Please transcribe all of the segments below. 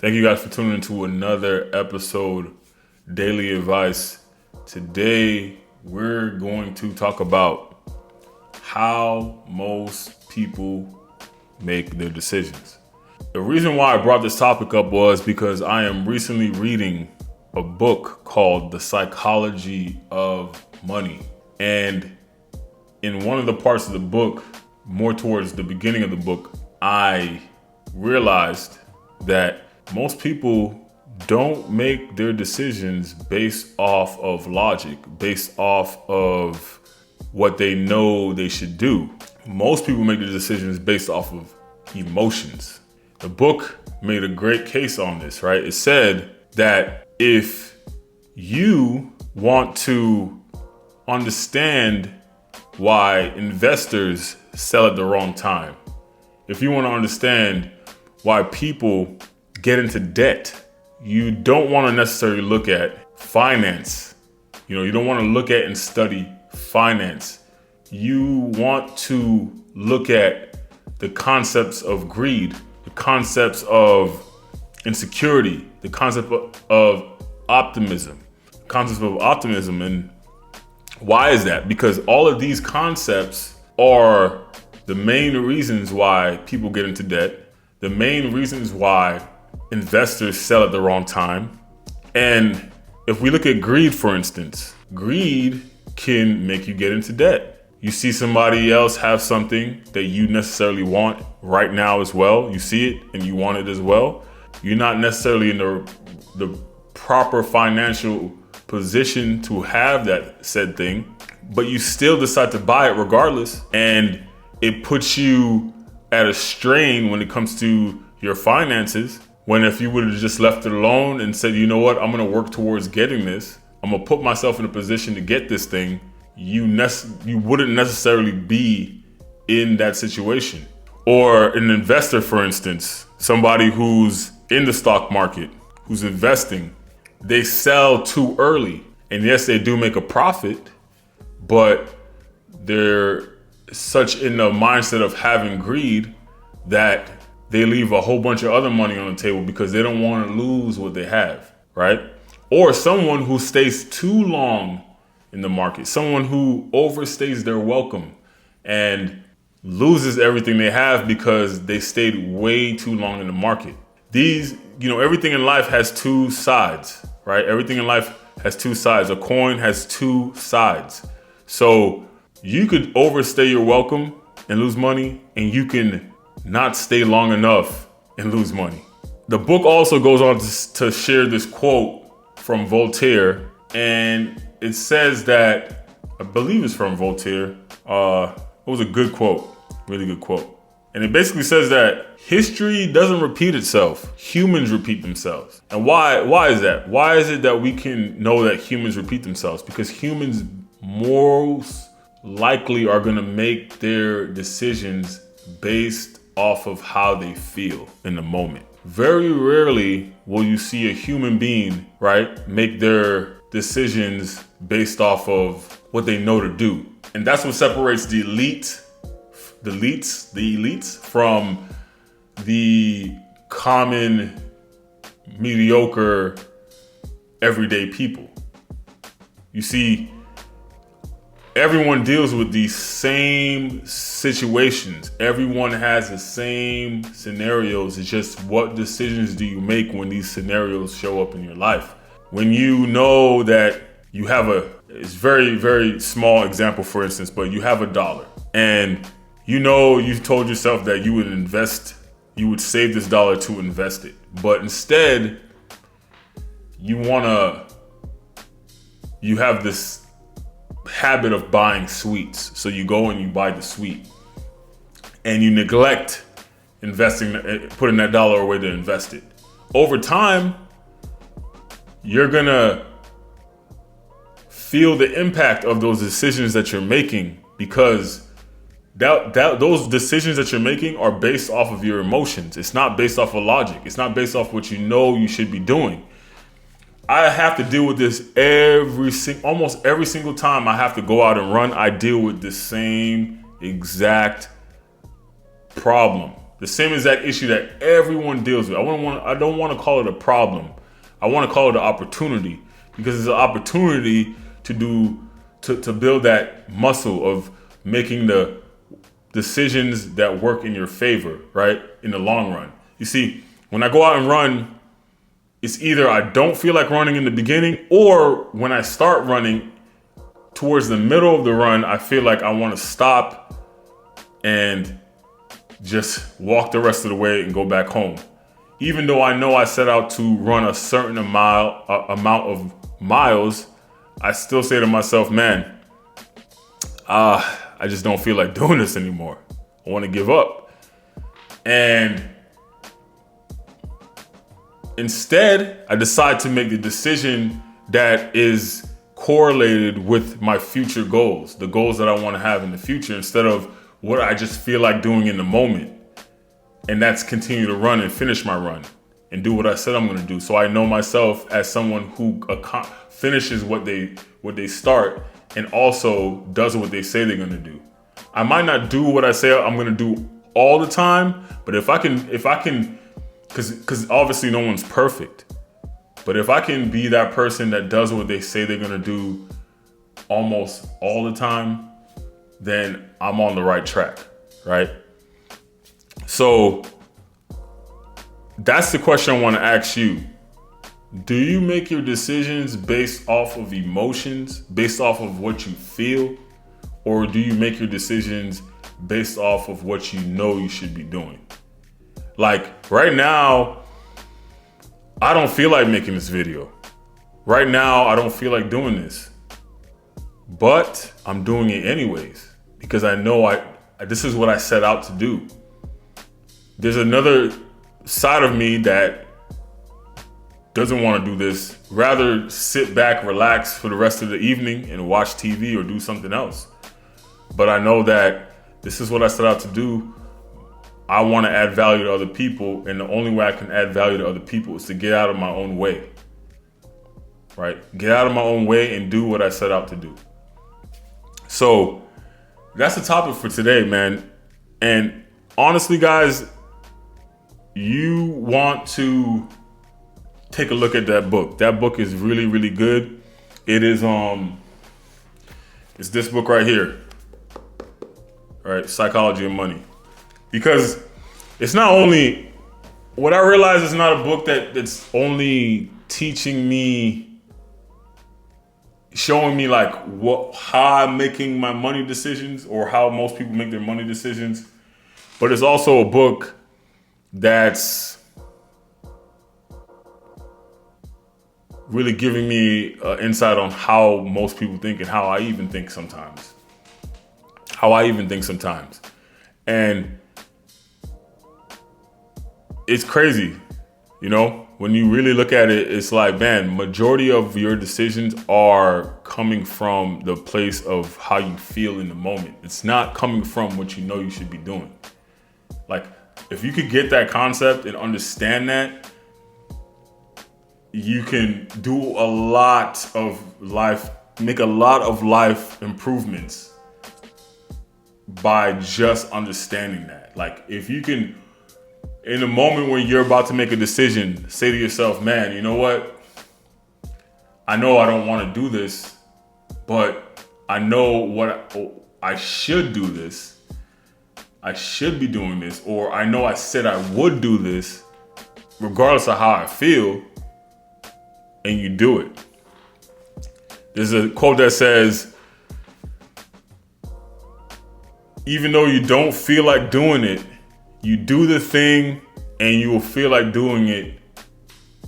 Thank you guys for tuning into another episode, Daily Advice. Today, we're going to talk about how most people make their decisions. The reason why I brought this topic up was because I am recently reading a book called The Psychology of Money. And in one of the parts of the book, more towards the beginning of the book, I realized that most people don't make their decisions based off of logic, based off of what they know they should do. Most people make their decisions based off of emotions. The book made a great case on this, right? It said that if you want to understand why investors sell at the wrong time, if you want to understand why people get into debt, you don't want to necessarily look at finance. You don't want to look at and study finance. You want to look at the concepts of greed, the concepts of insecurity, the concept of optimism. And why is that? Because all of these concepts are the main reasons why people get into debt, the main reasons why investors sell at the wrong time. And if we look at greed, for instance, greed can make you get into debt. You see somebody else have something that you necessarily want right now as well. You see it and you want it as well. You're not necessarily in the proper financial position to have that said thing, but you still decide to buy it regardless. And it puts you at a strain when it comes to your finances. When if you would have just left it alone and said, you know what, I'm going to work towards getting this, I'm going to put myself in a position to get this thing, you wouldn't necessarily be in that situation. Or an investor, for instance, somebody who's in the stock market, who's investing, they sell too early. And yes, they do make a profit, but they're such in the mindset of having greed that they leave a whole bunch of other money on the table because they don't want to lose what they have, right? Or someone who stays too long in the market, someone who overstays their welcome and loses everything they have because they stayed way too long in the market. Everything in life has two sides, right? Everything in life has two sides. A coin has two sides. So you could overstay your welcome and lose money, and you can not stay long enough and lose money. The book also goes on to share this quote from Voltaire, and it says that, I believe it's from Voltaire. It was a good quote, really good quote. And it basically says that history doesn't repeat itself. Humans repeat themselves. And why is that? Why is it that we can know that humans repeat themselves? Because humans most likely are going to make their decisions based off of how they feel in the moment. Very rarely will you see a human being, right, make their decisions based off of what they know to do. And that's what separates the elites from the common, mediocre, everyday people. You see, everyone deals with these same situations. Everyone has the same scenarios. It's just what decisions do you make when these scenarios show up in your life? When you know that you have it's very, very small example, for instance, but you have $1 and you've told yourself that you would save this dollar to invest it. But instead, you have this habit of buying sweets. So you go and you buy the sweet and you neglect putting that dollar away to invest it. Over time, you're gonna feel the impact of those decisions that you're making, because those decisions that you're making are based off of your emotions. It's not based off of logic. It's not based off what you know you should be doing. I have to deal with this almost every single time I have to go out and run. I deal with the same exact problem. The same exact issue that everyone deals with. I don't want to call it a problem. I want to call it an opportunity, because it's an opportunity to build that muscle of making the decisions that work in your favor, right? In the long run. You see, when I go out and run, it's either I don't feel like running in the beginning, or when I start running towards the middle of the run, I feel like I want to stop and just walk the rest of the way and go back home. Even though I know I set out to run a certain amount of miles, I still say to myself, man, I just don't feel like doing this anymore. I want to give up. And instead, I decide to make the decision that is correlated with my future goals, the goals that I want to have in the future, instead of what I just feel like doing in the moment. And that's continue to run and finish my run and do what I said I'm going to do. So I know myself as someone who finishes what they start and also does what they say they're going to do. I might not do what I say I'm going to do all the time, but if I can, because obviously no one's perfect, but if I can be that person that does what they say they're going to do almost all the time, then I'm on the right track, right? So that's the question I want to ask you. Do you make your decisions based off of emotions, based off of what you feel? Or do you make your decisions based off of what you know you should be doing? Like right now, I don't feel like making this video. Right now, I don't feel like doing this. But I'm doing it anyways because I know this is what I set out to do. There's another side of me that doesn't want to do this, rather sit back, relax for the rest of the evening and watch TV or do something else. But I know that this is what I set out to do. I want to add value to other people, and the only way I can add value to other people is to get out of my own way, right? Get out of my own way and do what I set out to do. So that's the topic for today, man. And honestly, guys, you want to take a look at that book. That book is really, really good. It is it's this book right here. All right, Psychology of Money. Because it's not only, what I realize is not a book that's only teaching me, showing me like how I'm making my money decisions or how most people make their money decisions, but it's also a book that's really giving me insight on how most people think and how I even think sometimes. And it's crazy, you know, when you really look at it, it's like, man, majority of your decisions are coming from the place of how you feel in the moment. It's not coming from what you know you should be doing. Like, if you could get that concept and understand that, you can do a lot of life, make a lot of life improvements by just understanding that. Like, if you can, in the moment when you're about to make a decision, say to yourself, man, you know what? I know I don't want to do this, but I know what I should do this. I should be doing this, or I know I said I would do this, regardless of how I feel, and you do it. There's a quote that says, even though you don't feel like doing it, you do the thing and you will feel like doing it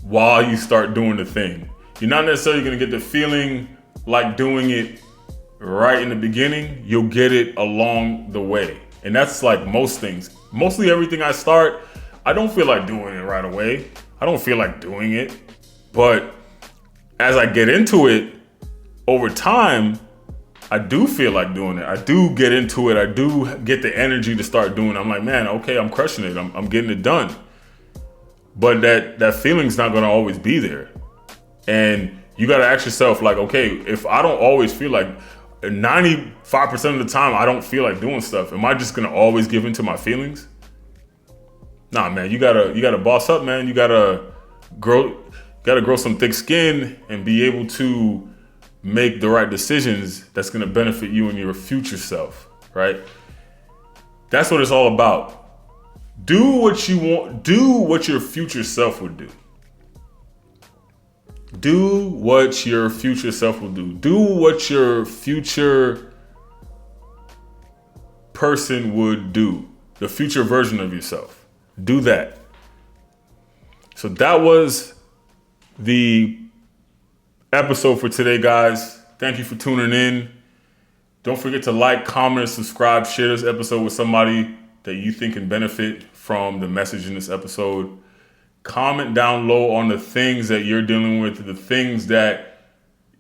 while you start doing the thing. You're not necessarily going to get the feeling like doing it right in the beginning. You'll get it along the way. And that's like most things. Mostly everything I start, I don't feel like doing it right away. I don't feel like doing it. But as I get into it, over time, I do feel like doing it. I do get into it. I do get the energy to start doing it. I'm like, man, okay, I'm crushing it. I'm getting it done. But that feeling's not gonna always be there. And you gotta ask yourself, like, okay, if I don't always feel like, 95% of the time I don't feel like doing stuff, am I just gonna always give into my feelings? Nah, man, you gotta boss up, man. You gotta grow some thick skin and be able to make the right decisions that's gonna benefit you and your future self, right? That's what it's all about. Do what you want. Do what your future self would do. Do what your future self will do. Do what your future person would do. The future version of yourself. Do that. So that was the episode for today, guys. Thank you for tuning in. Don't forget to like, comment, subscribe, share this episode with somebody that you think can benefit from the message in this episode. Comment down low on the things that you're dealing with, the things that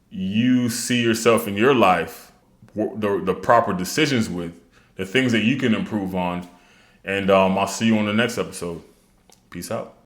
you see yourself in your life, the proper decisions with, the things that you can improve on. And I'll see you on the next episode. Peace out.